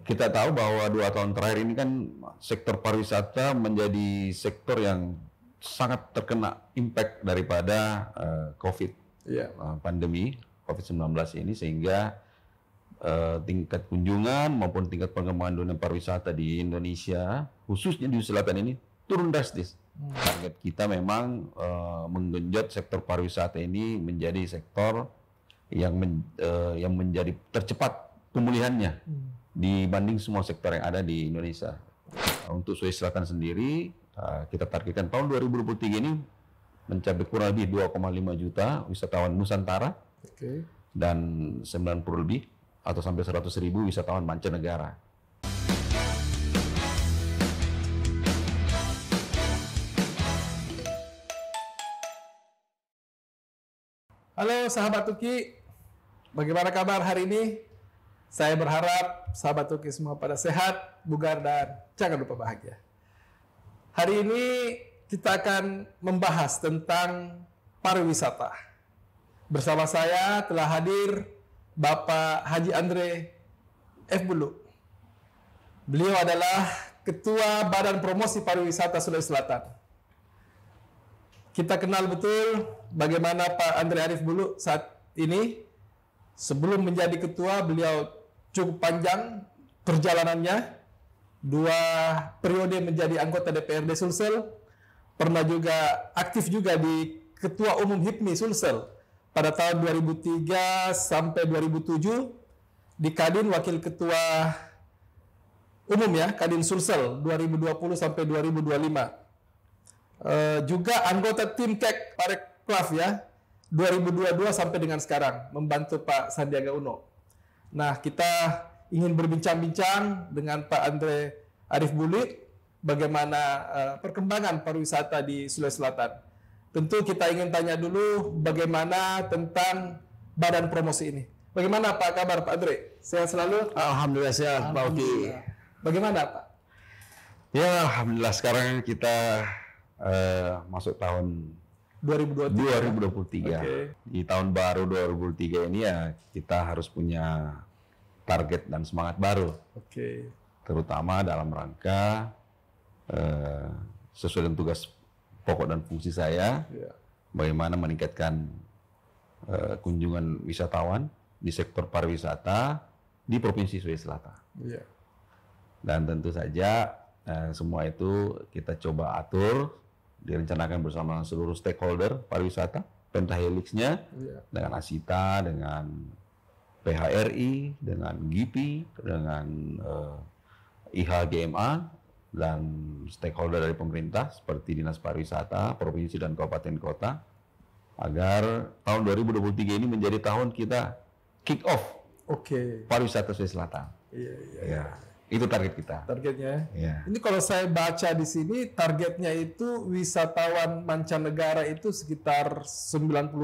Kita tahu bahwa 2 tahun terakhir ini kan sektor pariwisata menjadi sektor yang sangat terkena impact daripada COVID, pandemi COVID-19 ini, sehingga tingkat kunjungan maupun tingkat pengembangan dunia pariwisata di Indonesia, khususnya di Selatan ini, turun drastis. Target kita memang menggenjot sektor pariwisata ini menjadi sektor yang menjadi tercepat pemulihannya dibanding semua sektor yang ada di Indonesia. Untuk Sulawesi Selatan sendiri, kita targetkan tahun 2023 ini mencapai kurang lebih 2,5 juta wisatawan Nusantara, dan 90 lebih atau sampai 100.000 wisatawan mancanegara. Halo sahabat Tuki, bagaimana kabar hari ini? Saya berharap sahabat Tuki semua pada sehat, bugar, dan jangan lupa bahagia. Hari ini kita akan membahas tentang pariwisata. Bersama saya telah hadir Bapak Haji Andre F. Bulu. Beliau adalah Ketua Badan Promosi Pariwisata Sulawesi Selatan. Kita kenal betul bagaimana Pak Andre Arif Bulu saat ini. Sebelum menjadi ketua, beliau cukup panjang perjalanannya. 2 periode menjadi anggota DPRD Sulsel. Pernah juga aktif juga di Ketua Umum HIPMI Sulsel pada tahun 2003 sampai 2007. Di Kadin Wakil Ketua Umum Kadin Sulsel 2020 sampai 2025. Juga anggota tim Kek Parekraf 2022 sampai dengan sekarang, membantu Pak Sandiaga Uno. Nah, kita ingin berbincang-bincang dengan Pak Andre Arif Bulu bagaimana perkembangan pariwisata di Sulawesi Selatan. Tentu kita ingin tanya dulu bagaimana tentang badan promosi ini. Bagaimana Pak kabar Pak Andre? Sehat selalu? Alhamdulillah sehat Pak Uki. Bagaimana Pak? Ya, alhamdulillah sekarang kita masuk tahun 2023. Di tahun baru 2023 ini ya kita harus punya target dan semangat baru. Terutama dalam rangka sesuai dengan tugas pokok dan fungsi saya, bagaimana meningkatkan kunjungan wisatawan di sektor pariwisata di Provinsi Sulawesi Selatan. Dan tentu saja semua itu kita coba atur, direncanakan bersama seluruh stakeholder pariwisata, pentahelixnya, dengan Asita, dengan PHRI, dengan GIPI, dengan IHGMA, dan stakeholder dari pemerintah seperti Dinas Pariwisata, Provinsi dan Kabupaten Kota, agar tahun 2023 ini menjadi tahun kita kick off pariwisata Sulawesi Selatan. Itu target kita. Targetnya. Ini kalau saya baca di sini targetnya itu wisatawan mancanegara itu sekitar 90.000,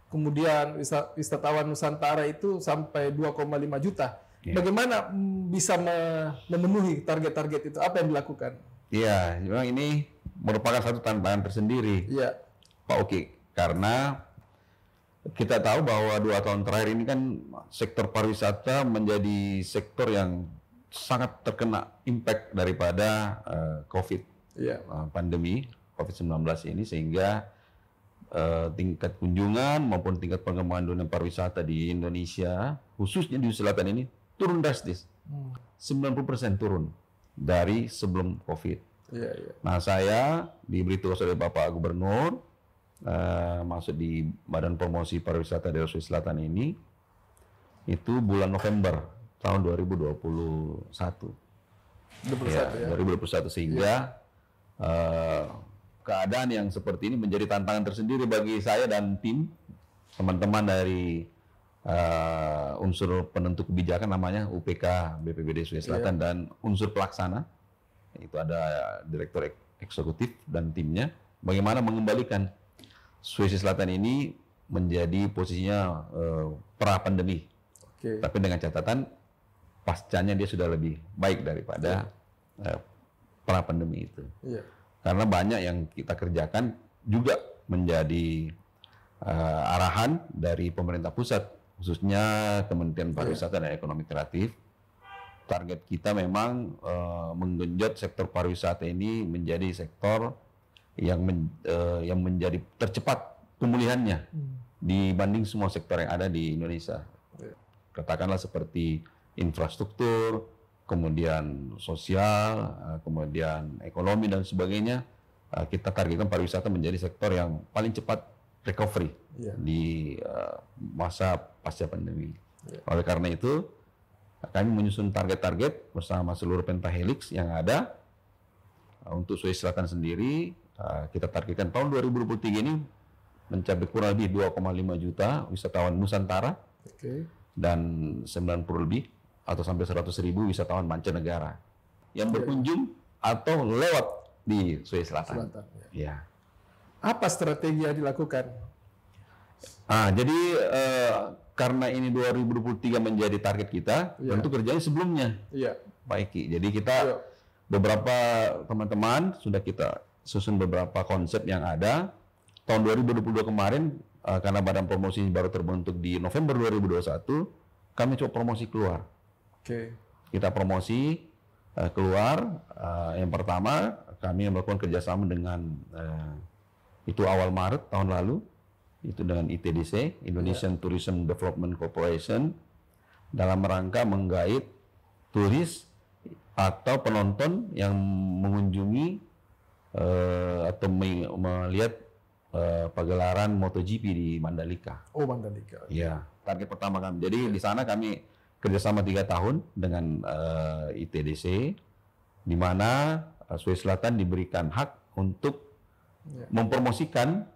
kemudian wisatawan Nusantara itu sampai 2,5 juta. Bagaimana bisa memenuhi target-target itu? Apa yang dilakukan? Iya, memang ini merupakan satu tantangan tersendiri, Pak Uki, karena kita tahu bahwa 2 tahun terakhir ini kan sektor pariwisata menjadi sektor yang sangat terkena impact daripada COVID, pandemi COVID-19 ini, sehingga tingkat kunjungan maupun tingkat pengembangan dunia pariwisata di Indonesia, khususnya di Selatan ini, turun drastis. 90% turun dari sebelum COVID. Nah, saya diberi tugas oleh Bapak Gubernur masuk di Badan Promosi Pariwisata Daerah Sulawesi Selatan ini itu bulan November tahun 2021. 2021, sehingga keadaan yang seperti ini menjadi tantangan tersendiri bagi saya dan tim teman-teman dari unsur penentu kebijakan, namanya UPK BPBD Sulawesi Selatan, dan unsur pelaksana, itu ada direktur eksekutif dan timnya, bagaimana mengembalikan Sulawesi Selatan ini menjadi posisinya pra pandemi, tapi dengan catatan pascanya dia sudah lebih baik daripada pra pandemi itu. Karena banyak yang kita kerjakan juga menjadi arahan dari pemerintah pusat, khususnya Kementerian Pariwisata dan Ekonomi Kreatif, target kita memang menggenjot sektor pariwisata ini menjadi sektor yang menjadi tercepat pemulihannya dibanding semua sektor yang ada di Indonesia. Katakanlah seperti infrastruktur, kemudian sosial, kemudian ekonomi dan sebagainya. Kita targetkan pariwisata menjadi sektor yang paling cepat recovery di masa pasca pandemi. Oleh karena itu, kami menyusun target-target bersama seluruh pentahelix yang ada. Untuk Sulawesi Selatan sendiri, kita targetkan tahun 2023 ini mencapai kurang lebih 2,5 juta wisatawan Nusantara dan 90 lebih atau sampai 100.000 wisatawan mancanegara yang berkunjung atau lewat di Sulawesi Selatan. Ya. Apa strategi yang dilakukan? Jadi karena ini 2023 menjadi target kita, tentu kerjanya sebelumnya, Pak Eki. Jadi kita beberapa teman-teman sudah kita susun beberapa konsep yang ada. Tahun 2022 kemarin, karena Badan Promosi baru terbentuk di November 2021, kami coba promosi keluar. Kita promosi keluar. Yang pertama, kami melakukan kerjasama dengan itu awal Maret tahun lalu. Itu dengan ITDC, Indonesian Tourism Development Corporation, dalam rangka menggait turis atau penonton yang mengunjungi atau melihat pagelaran MotoGP di Mandalika. Oh, Mandalika. Ya, target pertama kami. Jadi di sana kami kerjasama 3 tahun dengan ITDC, di mana Sulawesi Selatan diberikan hak untuk mempromosikan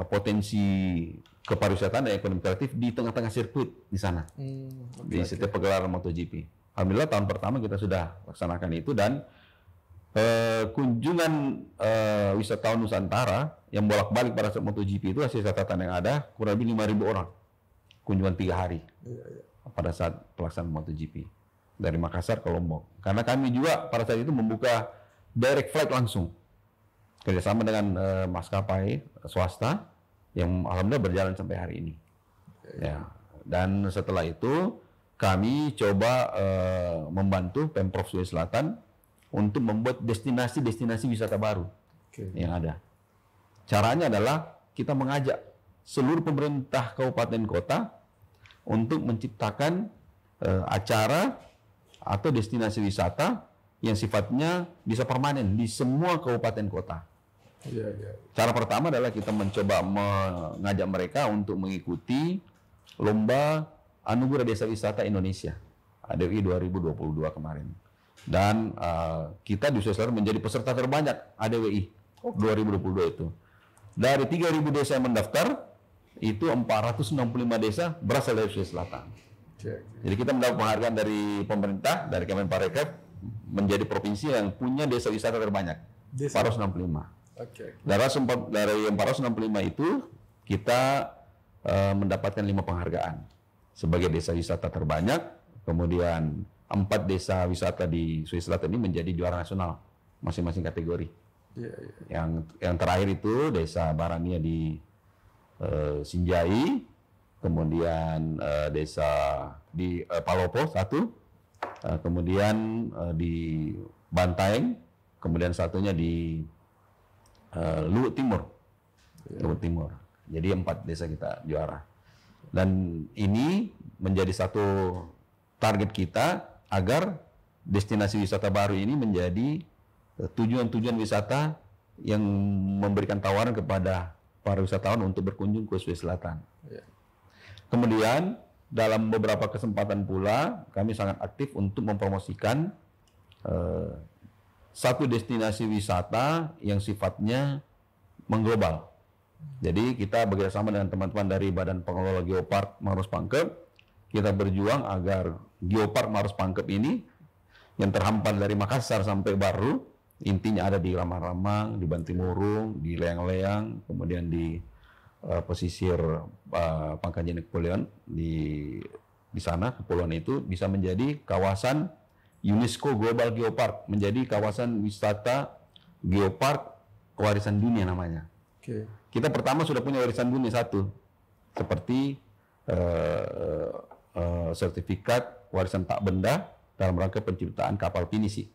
potensi kepariwisataan dan ekonomi kreatif di tengah-tengah sirkuit di sana, di setiap pagelaran MotoGP. Alhamdulillah tahun pertama kita sudah laksanakan itu, dan kunjungan wisatawan Nusantara yang bolak-balik pada saat MotoGP itu, hasil catatan yang ada kurang lebih 5.000 orang kunjungan 3 hari pada saat pelaksanaan MotoGP dari Makassar ke Lombok. Karena kami juga pada saat itu membuka direct flight langsung kerjasama dengan maskapai swasta yang alhamdulillah berjalan sampai hari ini. Ya. Dan setelah itu kami coba membantu Pemprov Sulawesi Selatan untuk membuat destinasi-destinasi wisata baru yang ada. Caranya adalah kita mengajak seluruh pemerintah kabupaten kota untuk menciptakan acara atau destinasi wisata yang sifatnya bisa permanen di semua kabupaten kota. Cara pertama adalah kita mencoba mengajak mereka untuk mengikuti Lomba Anugerah Desa Wisata Indonesia ADWI 2022 kemarin. Dan kita di Sulawesi Selatan menjadi peserta terbanyak ADWI 2022 itu. Dari 3.000 desa yang mendaftar, itu 465 desa berasal dari Sulawesi Selatan. Jadi kita mendapat penghargaan dari pemerintah, dari Kemenparekraf, menjadi provinsi yang punya desa wisata terbanyak, 465. Dari 465 itu kita mendapatkan 5 penghargaan sebagai desa wisata terbanyak. Kemudian 4 desa wisata di Sulawesi Selatan ini menjadi juara nasional masing-masing kategori. Yang terakhir itu desa Barania di Sinjai, kemudian desa di Palopo 1, kemudian di Bantaeng, kemudian satunya di Luhut Timur. Luhut Timur. Jadi 4 desa kita juara. Dan ini menjadi satu target kita agar destinasi wisata baru ini menjadi tujuan-tujuan wisata yang memberikan tawaran kepada para wisatawan untuk berkunjung ke Sulawesi Selatan. Kemudian dalam beberapa kesempatan pula kami sangat aktif untuk mempromosikan satu destinasi wisata yang sifatnya mengglobal. Jadi kita bekerjasama dengan teman-teman dari Badan Pengelola Geopark Maros Pangkep, kita berjuang agar Geopark Maros Pangkep ini yang terhampar dari Makassar sampai Baru, intinya ada di Ramang-Ramang, di Bantimurung, di Leang-Leang, kemudian di pesisir Pangkajen Kepulauan, di sana kepulauan itu bisa menjadi kawasan UNESCO Global Geopark, menjadi kawasan wisata geopark kewarisan dunia namanya. Kita pertama sudah punya warisan dunia 1, seperti sertifikat warisan tak benda dalam rangka penciptaan kapal pinisi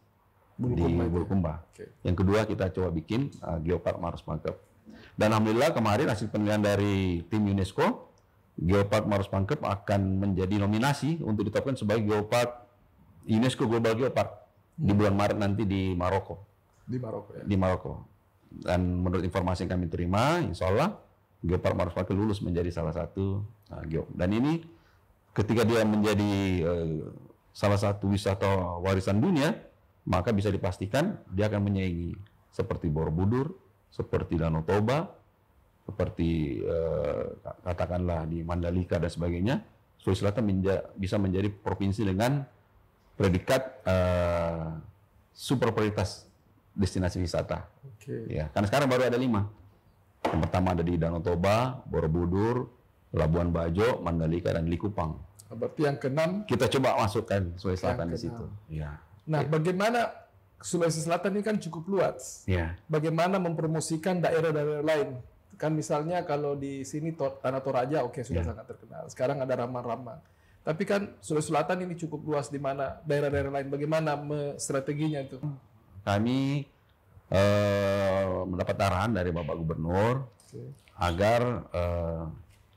di Bulukumba. Yang kedua kita coba bikin Geopark Maros Pangkep. Dan alhamdulillah kemarin hasil penilaian dari tim UNESCO, Geopark Maros Pangkep akan menjadi nominasi untuk ditetapkan sebagai Geopark UNESCO Global Geopark di bulan Maret nanti di Maroko. Di Maroko ya. Di Maroko. Dan menurut informasi yang kami terima, insya Allah Geopark Maros Pangkep lulus menjadi salah satu geopark. Dan ini ketika dia menjadi salah satu wisata warisan dunia, maka bisa dipastikan dia akan menyaingi seperti Borobudur, seperti Danau Toba, seperti katakanlah di Mandalika dan sebagainya. Sulawesi Selatan bisa menjadi provinsi dengan predikat super prioritas destinasi wisata. Ya, karena sekarang baru ada 5. Yang pertama ada di Danau Toba, Borobudur, Labuan Bajo, Mandalika, dan Likupang. Berarti yang ke-6 kita coba masukkan Sulawesi Selatan di situ. Ya. Nah, bagaimana Sulawesi Selatan ini kan cukup luas. Ya. Bagaimana mempromosikan daerah-daerah lain? Kan misalnya kalau di sini Tanah Toraja, oke, sudah sangat terkenal. Sekarang ada Rambang-Rambang. Tapi kan Sulawesi Selatan ini cukup luas, di mana daerah-daerah lain, bagaimana strateginya itu? Kami mendapat arahan dari Bapak Gubernur agar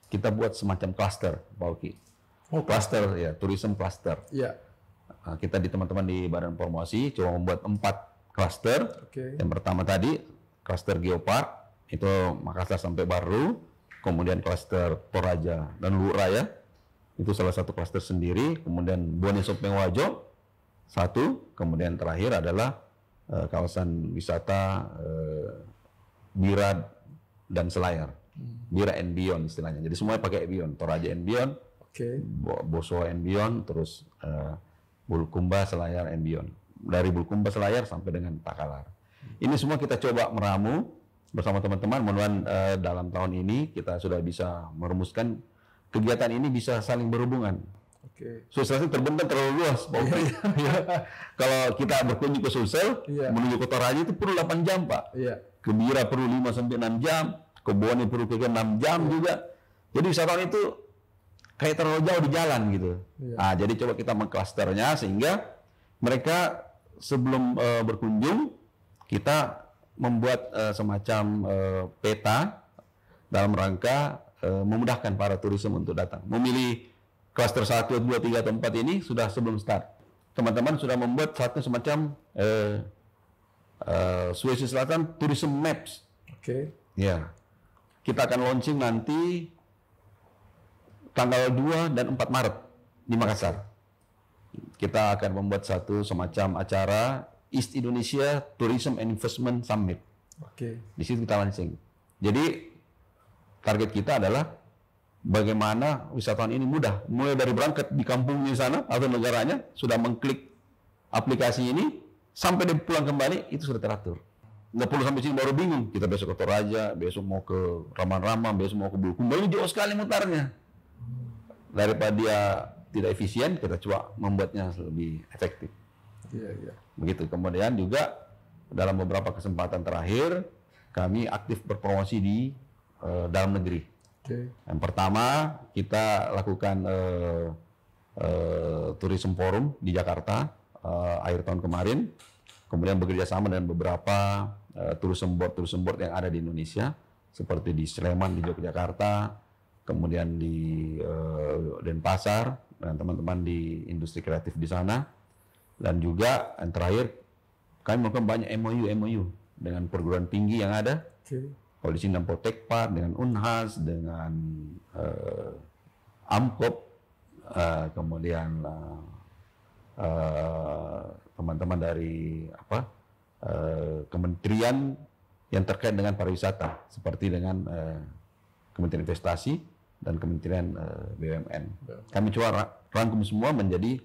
kita buat semacam klaster, Pak Oki. Klaster ya, tourism cluster. Iya. Kita di teman-teman di Badan Promosi coba membuat 4 klaster. Yang pertama tadi klaster Geopark, itu Makassar sampai Baru, kemudian klaster Toraja dan Luhur Raya. Itu salah satu klaster sendiri, kemudian Bone Sopeng Wajo, 1, kemudian terakhir adalah kawasan wisata Bira dan Selayar, Bira and Beyond istilahnya. Jadi semuanya pakai Beyond, Toraja and Beyond, Boso and Beyond, terus Bulukumba, Selayar and Beyond. Dari Bulukumba, Selayar sampai dengan Takalar. Ini semua kita coba meramu bersama teman-teman. Mudah-mudahan dalam tahun ini kita sudah bisa merumuskan kegiatan ini bisa saling berhubungan. Sulsel terbentang terlalu luas. Kalau kita berkunjung ke Sulsel, menuju ke Toraja itu perlu 8 jam, Pak. Ke Bira perlu 5-6 jam, ke Bone perlu 6 jam juga. Jadi wisatawan itu kayak terlalu jauh di jalan gitu. Nah, jadi coba kita mengklasternya sehingga mereka sebelum berkunjung, kita membuat semacam peta dalam rangka memudahkan para turisme untuk datang. Memilih klaster 1, 2, 3, atau 4 ini sudah sebelum start. Teman-teman sudah membuat satu semacam Sulawesi Selatan Tourism Maps. Ya. Kita akan launching nanti tanggal 2 dan 4 Maret di Makassar. Kita akan membuat satu semacam acara East Indonesia Tourism and Investment Summit. Di situ kita launching. Jadi target kita adalah bagaimana wisatawan ini mudah, mulai dari berangkat di kampungnya sana atau negaranya, sudah mengklik aplikasi ini, sampai dia pulang kembali, itu sudah teratur. Nggak perlu sampai sini baru bingung, kita besok ke Toraja, besok mau ke Rambang-Rambang, besok mau ke Bulukumba, ini jauh sekali mutarnya. Daripada dia tidak efisien, kita coba membuatnya lebih efektif. Begitu. Kemudian juga dalam beberapa kesempatan terakhir, kami aktif berpromosi di dalam negeri. Yang pertama kita lakukan tourism forum di Jakarta akhir tahun kemarin, kemudian bekerja sama dengan beberapa tourism board yang ada di Indonesia, seperti di Sleman, di Yogyakarta, kemudian di Denpasar, dan teman-teman di industri kreatif di sana, dan juga yang terakhir kami melakukan banyak MOU dengan perguruan tinggi yang ada. Kalau di sini Nampotekpar, dengan Unhas, dengan Amkop, kemudian teman-teman dari kementerian yang terkait dengan pariwisata, seperti dengan Kementerian Investasi dan Kementerian BUMN. Kami coba rangkum semua menjadi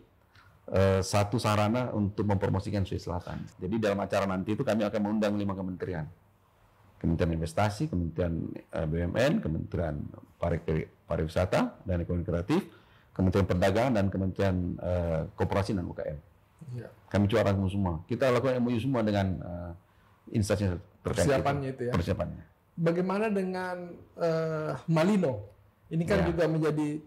satu sarana untuk mempromosikan Sulawesi Selatan. Jadi dalam acara nanti itu kami akan mengundang 5 kementerian. Kementerian Investasi, Kementerian BUMN, Kementerian Pariwisata dan Ekonomi Kreatif, Kementerian Perdagangan, dan Kementerian Koperasi dan UKM. Kami coba rangkum semua. Kita lakukan MOU semua dengan instansi terkait. Persiapannya itu ya. Bagaimana dengan Malino? Ini kan juga menjadi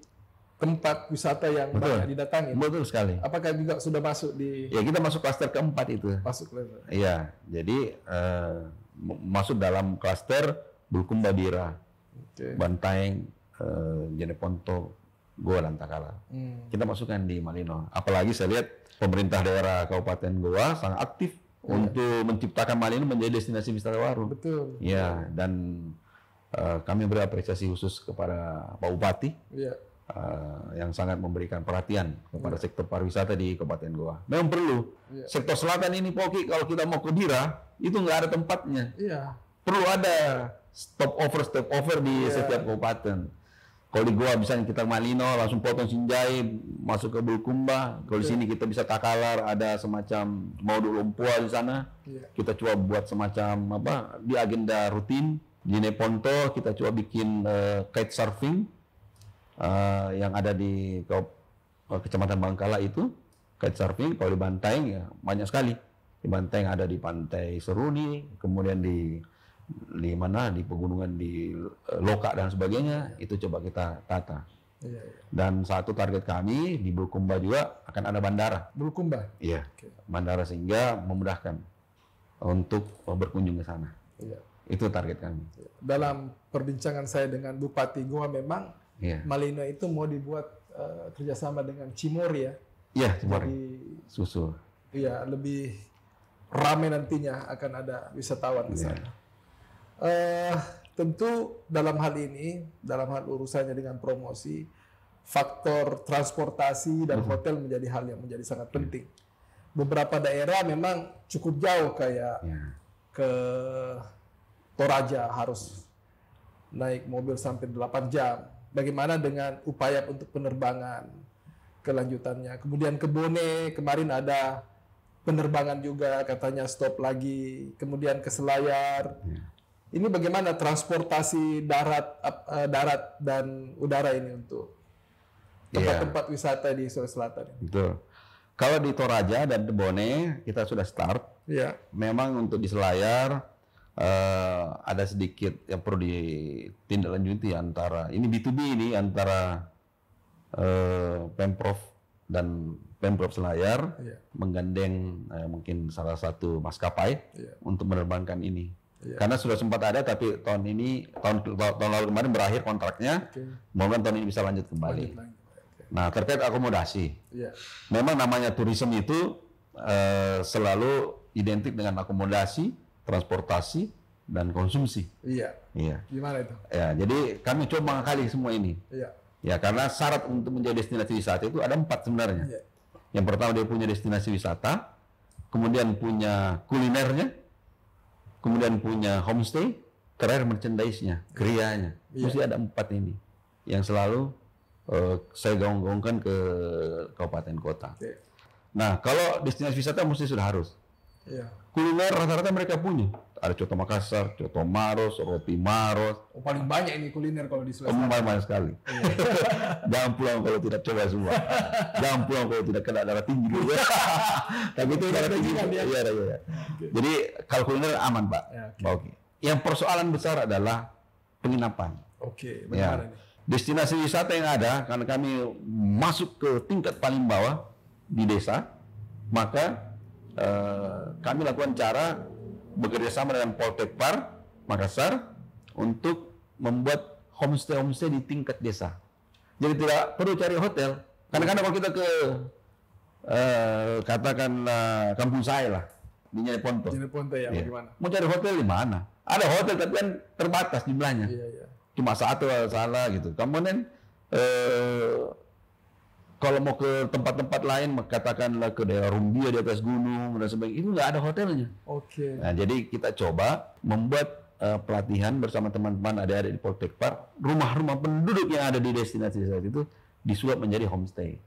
tempat wisata yang banyak didatangi. Betul sekali. Apakah juga sudah masuk di? Ya, kita masuk klaster keempat itu. Masuk klaster. Iya, jadi masuk dalam klaster Bulukumba Bira, Bantaeng, Jeneponto, Goa dan Takala. Kita masukkan di Malino. Apalagi saya lihat pemerintah daerah Kabupaten Goa sangat aktif untuk menciptakan Malino menjadi destinasi wisata baru. Betul. Ya, dan kami berapresiasi khusus kepada Pak Bupati. Iya. Yang sangat memberikan perhatian kepada sektor pariwisata di Kabupaten Goa. Memang perlu. Sektor selatan ini Poki, kalau kita mau ke Bira, itu nggak ada tempatnya. Iya. Perlu ada stop over di setiap kabupaten. Kalau di Goa bisa kita Malino, langsung potong Sinjai, masuk ke Bulukumba. Kalau di sini kita bisa Takalar, ada semacam Maudu Lumpua di sana. Kita coba buat semacam apa di agenda rutin. Di Jeneponto kita coba bikin kite surfing. Yang ada di Kecamatan Bangkala itu kite surfing. Kalau di Bantaeng ya banyak sekali. Di Bantaeng ada di Pantai Seruni, kemudian di mana di pegunungan di Loka dan sebagainya, itu coba kita tata. Dan satu target kami di Bulukumba juga akan ada bandara. Bulukumba? Iya, bandara sehingga memudahkan untuk berkunjung ke sana. Itu target kami. Dalam perbincangan saya dengan Bupati Goa memang Malino itu mau dibuat kerjasama dengan Cimory ya. Iya, Cimory. Susul. Iya, lebih ramai nantinya akan ada wisatawan di sana. Tentu dalam hal ini, dalam hal urusannya dengan promosi, faktor transportasi dan hotel menjadi hal yang menjadi sangat penting. Beberapa daerah memang cukup jauh kayak ke Toraja harus naik mobil sampai 8 jam. Bagaimana dengan upaya untuk penerbangan kelanjutannya? Kemudian ke Bone kemarin ada penerbangan juga katanya stop lagi. Kemudian ke Selayar. Ini bagaimana transportasi darat dan udara ini untuk tempat-tempat wisata di Sulawesi Selatan? Betul. Kalau di Toraja dan di Bone kita sudah start. Memang untuk di Selayar ada sedikit yang perlu ditindaklanjuti antara ini B2B ini antara Pemprov dan Pemprov Selayar menggandeng mungkin salah satu maskapai untuk menerbangkan ini. Karena sudah sempat ada tapi tahun lalu kemarin berakhir kontraknya. Mudah-mudahan tahun ini bisa lanjut kembali. Nah, terkait akomodasi. Memang namanya turisme itu selalu identik dengan akomodasi, transportasi dan konsumsi. Gimana itu? Ya, jadi kami coba mengakali semua ini. Ya, karena syarat untuk menjadi destinasi wisata itu ada 4 sebenarnya. Yang pertama dia punya destinasi wisata, kemudian punya kulinernya, kemudian punya homestay, terakhir merchandise-nya, krianya. Mesti ada 4 ini yang selalu saya gaung-gaungkan ke kabupaten kota. Nah, kalau destinasi wisata mesti sudah harus. Kuliner rata-rata mereka punya. Ada coto Makassar, coto Maros, roti Maros. Paling banyak ini kuliner kalau di Sulawesi. Banyak sekali. Jangan pulang kalau tidak coba semua. Jangan pulang kalau tidak kena darah tinggi juga. Tapi itu darah tinggi. Iya. Jadi kalau kuliner aman, Pak. Oke. Yang persoalan besar adalah penginapan. Bagaimana nih? Destinasi wisata yang ada, karena kami masuk ke tingkat paling bawah di desa, maka kami lakukan cara bekerja sama dengan Poltekpar Makassar untuk membuat homestay di tingkat desa. Jadi tidak perlu cari hotel. Kadang-kadang kalau kita ke katakanlah kampung saya lah di Jeneponto. Bagaimana? Mau cari hotel di mana? Ada hotel tapi kan terbatas jumlahnya. Cuma satu salah gitu. Kemudian kalau mau ke tempat-tempat lain, katakanlah ke daerah Rumbia di atas gunung dan sebagainya, itu nggak ada hotelnya. Nah, jadi kita coba membuat pelatihan bersama teman-teman adik-adik di Poltekpar, rumah-rumah penduduk yang ada di destinasi saat itu disulap menjadi homestay.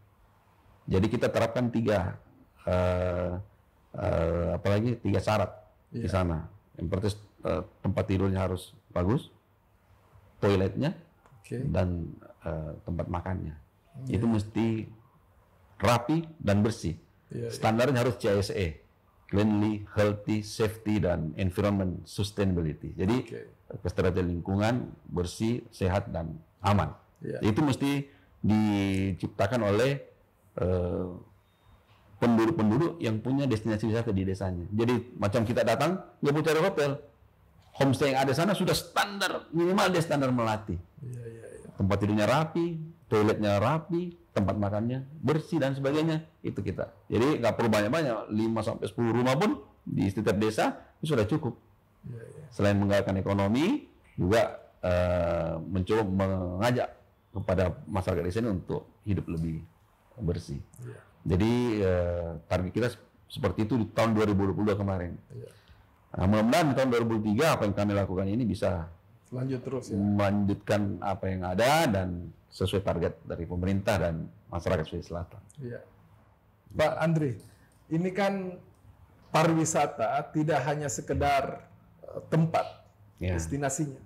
Jadi kita terapkan 3 syarat di sana. Yang pertama tempat tidurnya harus bagus, toiletnya, dan tempat makannya. Itu mesti rapi dan bersih. Standarnya harus CSE, cleanly, healthy, safety, dan environment sustainability. Jadi keteratiban lingkungan, bersih, sehat, dan aman. Itu mesti diciptakan oleh penduduk-penduduk yang punya destinasi wisata di desanya. Jadi macam kita datang, nggak mau cari hotel. Homestay yang ada sana sudah standar, minimal dia standar Melati. Tempat tidurnya rapi, toiletnya rapi, tempat makannya bersih dan sebagainya. Itu kita. Jadi nggak perlu banyak-banyak, 5-10 rumah pun di setiap desa itu sudah cukup. Selain menggerakkan ekonomi, juga mencoba mengajak kepada masyarakat desa ini untuk hidup lebih bersih. Jadi target kita seperti itu di tahun 2022 kemarin. Nah, mudah-mudahan di tahun 2003 apa yang kami lakukan ini bisa lanjut terus melanjutkan apa yang ada dan sesuai target dari pemerintah dan masyarakat Sulawesi Selatan. Pak Andri, ini kan pariwisata tidak hanya sekedar tempat destinasinya,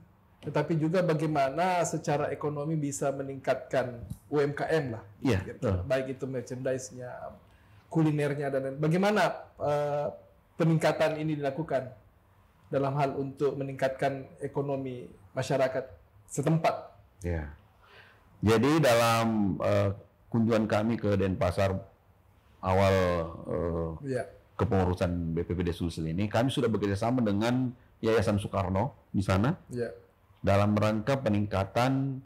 tetapi juga bagaimana secara ekonomi bisa meningkatkan UMKM lah. Baik itu merchandise-nya, kulinernya, dan lain-lain. Bagaimana peningkatan ini dilakukan dalam hal untuk meningkatkan ekonomi masyarakat setempat? Jadi dalam kunjungan kami ke Denpasar awal kepengurusan BPBD Sulsel ini, kami sudah bekerjasama dengan Yayasan Soekarno di sana dalam rangka peningkatan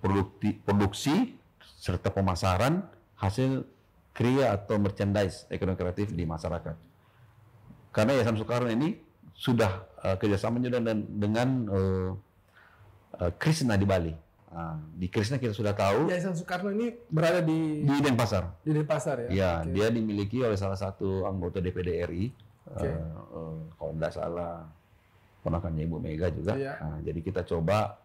produksi serta pemasaran hasil kriya atau merchandise ekonomi kreatif di masyarakat. Karena Yayasan Soekarno ini sudah kerjasama juga dengan Krishna di Bali. Di Krishna kita sudah tahu. Yayasan Soekarno ini berada di Denpasar. Di Denpasar ya. Dia dimiliki oleh salah satu anggota DPD RI. Kalau tidak salah ponakannya Ibu Mega juga. Jadi kita coba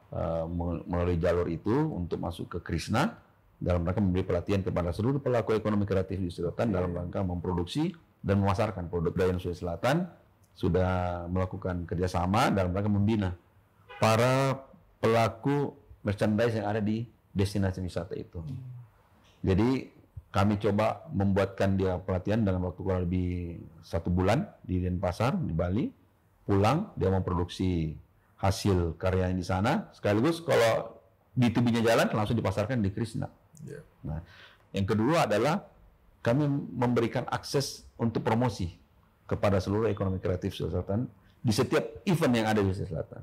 melalui jalur itu untuk masuk ke Krishna dalam rangka memberi pelatihan kepada seluruh pelaku ekonomi kreatif di Selatan dalam rangka memproduksi dan memasarkan produk daerah Sulawesi Selatan. Sudah melakukan kerjasama dalam rangka membina para pelaku merchandise yang ada di destinasi wisata itu. Jadi kami coba membuatkan dia pelatihan dalam waktu kurang lebih 1 bulan di Denpasar, di Bali. Pulang dia memproduksi hasil karyanya di sana. Sekaligus kalau B2B-nya jalan langsung dipasarkan di Krishna. Nah, yang kedua adalah kami memberikan akses untuk promosi kepada seluruh ekonomi kreatif Sulawesi Selatan di setiap event yang ada di Sulawesi Selatan.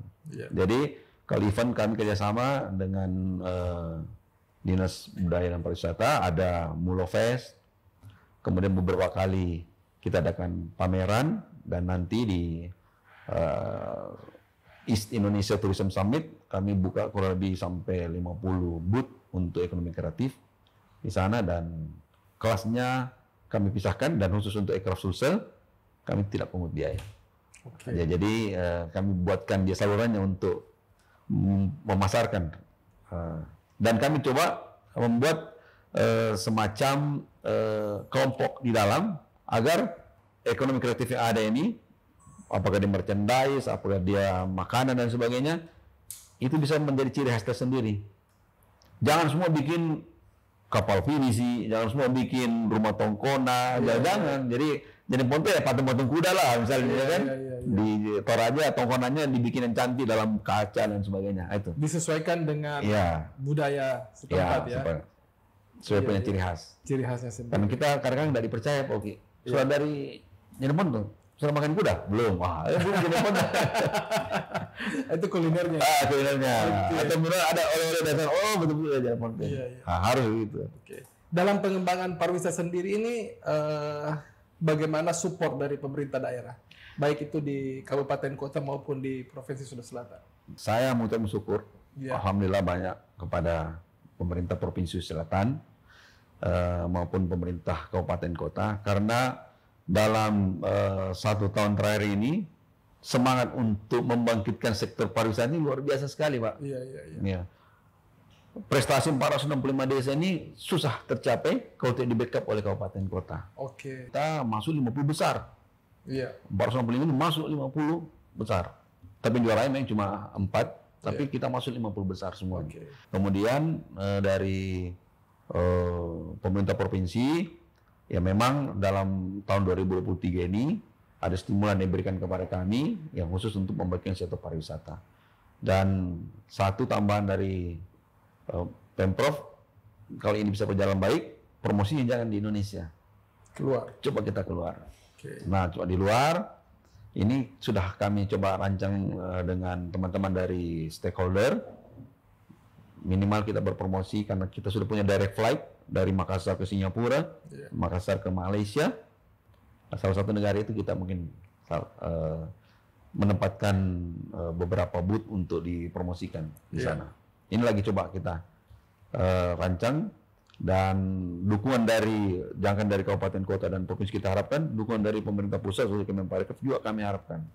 Jadi kalau event kami kerjasama dengan Dinas Budaya dan Pariwisata, ada Mulofest, kemudian beberapa kali kita adakan pameran, dan nanti di East Indonesia Tourism Summit kami buka kurang lebih sampai 50 booth untuk ekonomi kreatif di sana, dan kelasnya kami pisahkan, dan khusus untuk Ekraf Sulsel kami tidak pungut biaya. Jadi kami buatkan dia salurannya untuk memasarkan, dan kami coba membuat semacam kelompok di dalam agar ekonomi kreatif yang ada ini, apakah dia merchandise, apakah dia makanan dan sebagainya, itu bisa menjadi ciri khas tersendiri. Jangan semua bikin kapal pinisi, jangan semua bikin rumah tongkona, jangan. Jadi ponte ya patung-patung kuda lah misalnya, kan? Di Toraja tongkonannya dibikin yang cantik dalam kaca dan sebagainya. Itu disesuaikan dengan budaya setempat sesuai punya ciri khas. Ciri khasnya sendiri. Karena kita kadang-kadang tidak dipercaya, Pak Oki. Soal dari Cirebon tuh, sudah makan kuda? Belum. Wah, belum Cirebon. Itu kulinernya. Kulinernya. Atau benar ada oleh-oleh dasar, betul-betul ya Cirebon. Harus gitu. Dalam pengembangan pariwisata sendiri ini, bagaimana support dari pemerintah daerah, baik itu di kabupaten kota maupun di provinsi Sulawesi Selatan? Saya mengucap syukur, alhamdulillah banyak kepada pemerintah provinsi Selatan maupun pemerintah kabupaten kota, karena dalam 1 tahun terakhir ini semangat untuk membangkitkan sektor pariwisata ini luar biasa sekali, Pak. Prestasi 465 desa ini susah tercapai kalau tidak di-backup oleh kabupaten kota. Kita masuk 50 besar. 465 ini masuk 50 besar. Tapi juaranya memang cuma 4, tapi kita masuk 50 besar semua. Kemudian dari pemerintah provinsi, ya memang dalam tahun 2023 ini ada stimulan yang diberikan kepada kami yang khusus untuk membangkitkan sektor pariwisata. Dan satu tambahan dari Pemprov, kalau ini bisa berjalan baik, promosinya jangan di Indonesia. Keluar. Coba kita keluar. Oke. Nah, coba di luar, ini sudah kami coba rancang dengan teman-teman dari stakeholder. Minimal kita berpromosi karena kita sudah punya direct flight dari Makassar ke Singapura, Makassar ke Malaysia. Salah satu negara itu kita mungkin menempatkan beberapa booth untuk dipromosikan di sana. Ini lagi coba kita rancang, dan dukungan jangan dari kabupaten kota dan provinsi kita harapkan, dukungan dari pemerintah pusat seperti Kemenparekraf juga kami harapkan.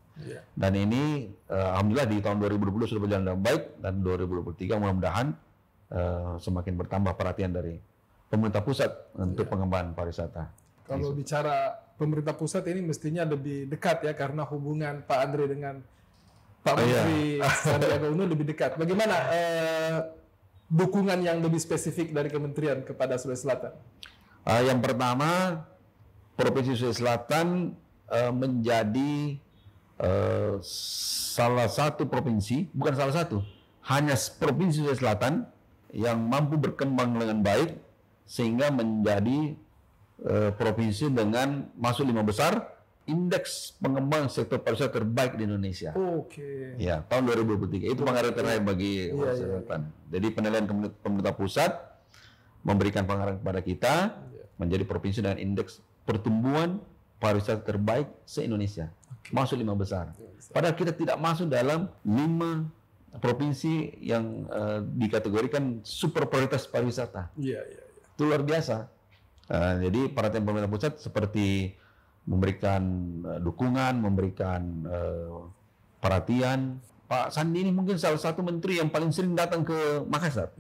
Dan ini alhamdulillah di tahun 2020 sudah berjalan dengan baik, dan 2023 mudah-mudahan semakin bertambah perhatian dari pemerintah pusat untuk pengembangan pariwisata. Kalau bicara pemerintah pusat ini mestinya lebih dekat ya, karena hubungan Pak Andre dengan Pak Menteri Sandiaga Uno lebih dekat. Bagaimana dukungan yang lebih spesifik dari kementerian kepada Sulawesi Selatan? Yang pertama, Provinsi Sulawesi Selatan menjadi salah satu provinsi, bukan salah satu, hanya Provinsi Sulawesi Selatan yang mampu berkembang dengan baik sehingga menjadi provinsi dengan masuk 5 besar indeks pengembang sektor pariwisata terbaik di Indonesia. Oke. Ya, tahun 2023 itu penghargaan terakhir bagi Sulawesi Selatan. Jadi penilaian pemerintah pusat memberikan penghargaan kepada kita menjadi provinsi dengan indeks pertumbuhan pariwisata terbaik se-Indonesia. Masuk 5 besar. Padahal kita tidak masuk dalam 5 provinsi yang dikategorikan super prioritas pariwisata. Itu luar biasa. Jadi perhatian pemerintah pusat seperti memberikan dukungan, memberikan perhatian. Pak Sandi ini mungkin salah satu menteri yang paling sering datang ke Makassar.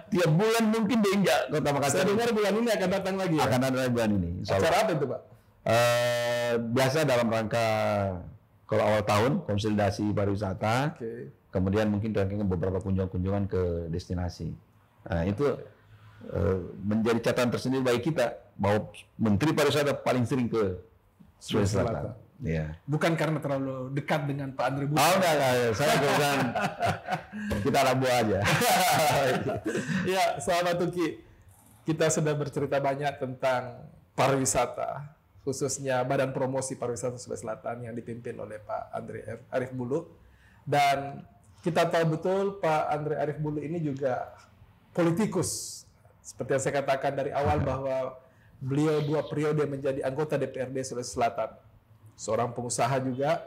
Tiap bulan mungkin diinjak kota Makassar. Saya dengar bulan ini akan datang lagi. Akan ada bulan ini. Acara apa itu, Pak? Biasa dalam rangka kalau awal tahun konsolidasi pariwisata. Kemudian mungkin beberapa kunjungan ke destinasi. Nah, itu menjadi catatan tersendiri bagi kita bahwa Menteri Pariwisata paling sering ke Sulawesi Selatan. Ya. Bukan karena terlalu dekat dengan Pak Andre Budi. Enggak. Saya bukan. Kita rabu aja. Ya, sahabat Tuki, kita sudah bercerita banyak tentang pariwisata, khususnya Badan Promosi Pariwisata Sulawesi Selatan yang dipimpin oleh Pak Andre Arif Bulu. Dan kita tahu betul Pak Andre Arif Bulu ini juga politikus. Seperti yang saya katakan dari awal bahwa beliau 2 periode menjadi anggota DPRD Sulawesi Selatan. Seorang pengusaha juga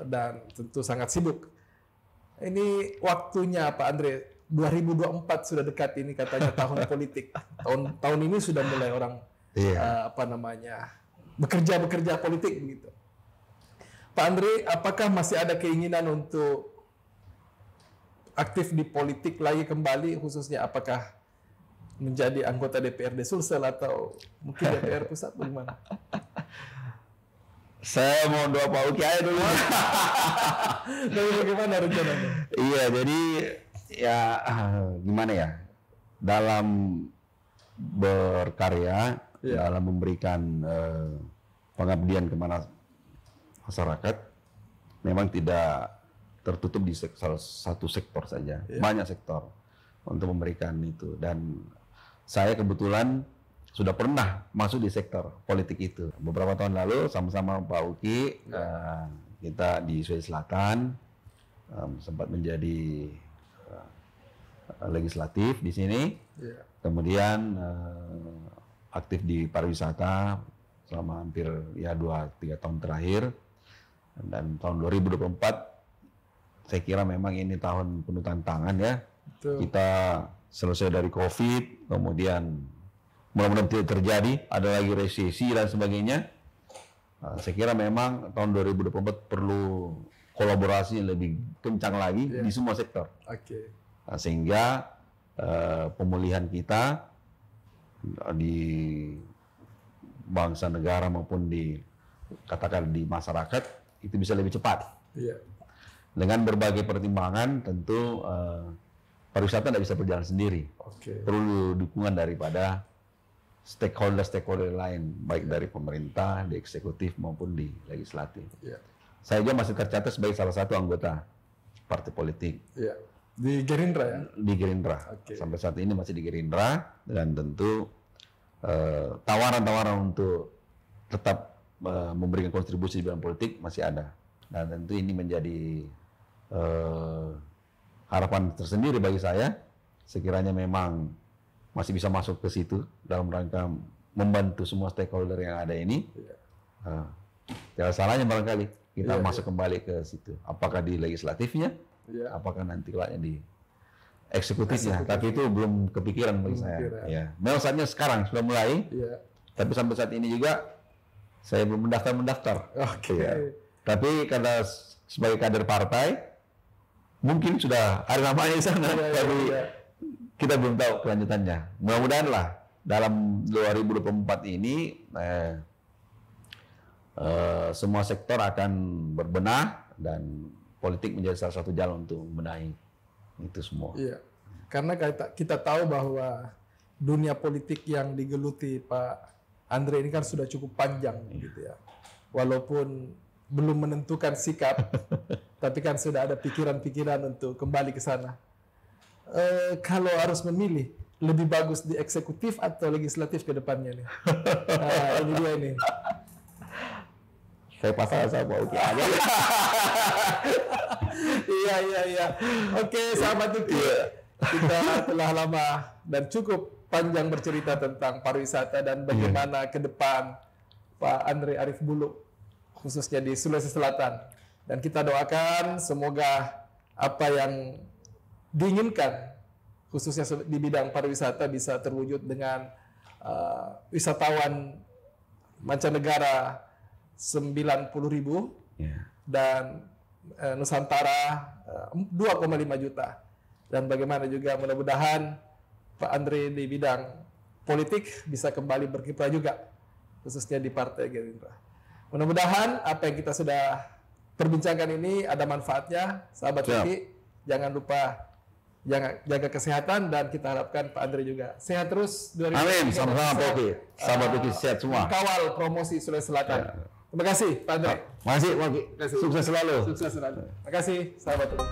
dan tentu sangat sibuk. Ini waktunya Pak Andre, 2024 sudah dekat ini katanya tahun politik. Tahun ini sudah mulai orang bekerja politik begitu. Pak Andre, apakah masih ada keinginan untuk aktif di politik lagi kembali, khususnya apakah menjadi anggota DPRD Sulsel atau mungkin DPR pusat, bagaimana? Saya mau doa Pak Uki aja dulu. Tapi bagaimana rencananya? Iya, jadi ya gimana ya, dalam berkarya, dalam memberikan pengabdian kepada masyarakat, memang tidak tertutup di salah satu sektor saja, banyak sektor untuk memberikan itu. Dan saya kebetulan sudah pernah masuk di sektor politik itu. Beberapa tahun lalu sama-sama Pak Uki, kita di Sulawesi Selatan sempat menjadi legislatif di sini. Kemudian aktif di pariwisata selama hampir 2-3 tahun terakhir. Dan tahun 2024 saya kira memang ini tahun penuh tantangan ya. Kita selesai dari COVID, kemudian mudah-mudahan tidak terjadi, ada lagi resesi dan sebagainya. Saya kira memang tahun 2024 perlu kolaborasi yang lebih kencang lagi di semua sektor. Sehingga pemulihan kita di bangsa negara maupun katakan di masyarakat itu bisa lebih cepat. Dengan berbagai pertimbangan tentu pariwisata tidak bisa berjalan sendiri. Perlu dukungan daripada stakeholder lain, baik dari pemerintah, di eksekutif maupun di legislatif. Saya juga masih tercatat sebagai salah satu anggota partai politik. Di Gerindra ya? Di Gerindra. Sampai saat ini masih di Gerindra, dan tentu tawaran-tawaran untuk tetap memberikan kontribusi di bidang politik masih ada. Dan tentu ini menjadi harapan tersendiri bagi saya, sekiranya memang masih bisa masuk ke situ dalam rangka membantu semua stakeholder yang ada ini. Tidak salahnya barangkali kita masuk kembali ke situ. Apakah di legislatifnya, apakah nanti kelaknya di eksekutifnya. Tapi itu belum kepikiran bagi saya. Ya. Memang saatnya sekarang sudah mulai. Tapi sampai saat ini juga saya belum mendaftar. Ya. Tapi karena sebagai kader partai, mungkin sudah ada namanya di sana. Tapi kita belum tahu kelanjutannya. Mudah-mudahan lah dalam 2024 ini semua sektor akan berbenah dan politik menjadi salah satu jalan untuk membenahi itu semua. Iya, karena kita tahu bahwa dunia politik yang digeluti Pak Andre ini kan sudah cukup panjang, gitu ya. Walaupun belum menentukan sikap, tapi kan sudah ada pikiran-pikiran untuk kembali ke sana. Kalau harus memilih, lebih bagus di eksekutif atau legislatif ke depannya nih? Ini dia ini. Saya pasal sama Uki aja. Iya. Oke, sahabat Uki. Kita telah lama dan cukup panjang bercerita tentang pariwisata dan bagaimana ke depan Pak Andre Arif Bulu, khususnya di Sulawesi Selatan. Dan kita doakan semoga apa yang diinginkan khususnya di bidang pariwisata bisa terwujud dengan wisatawan mancanegara 90.000 dan Nusantara 2,5 juta. Dan bagaimana juga mudah-mudahan Pak Andre di bidang politik bisa kembali berkiprah juga, khususnya di Partai Gerindra. Mudah-mudahan apa yang kita sudah perbincangkan ini ada manfaatnya, sahabat Uki. Jangan lupa jaga kesehatan, dan kita harapkan Pak Andre juga sehat terus. Amin, sama-sama Pak Uki. Sahabat Uki sehat semua. Kawal promosi Sulawesi Selatan. Terima kasih Pak Andre. Masih Pak Uki. Sukses selalu. Sukses selalu. Terima kasih sahabat Uki.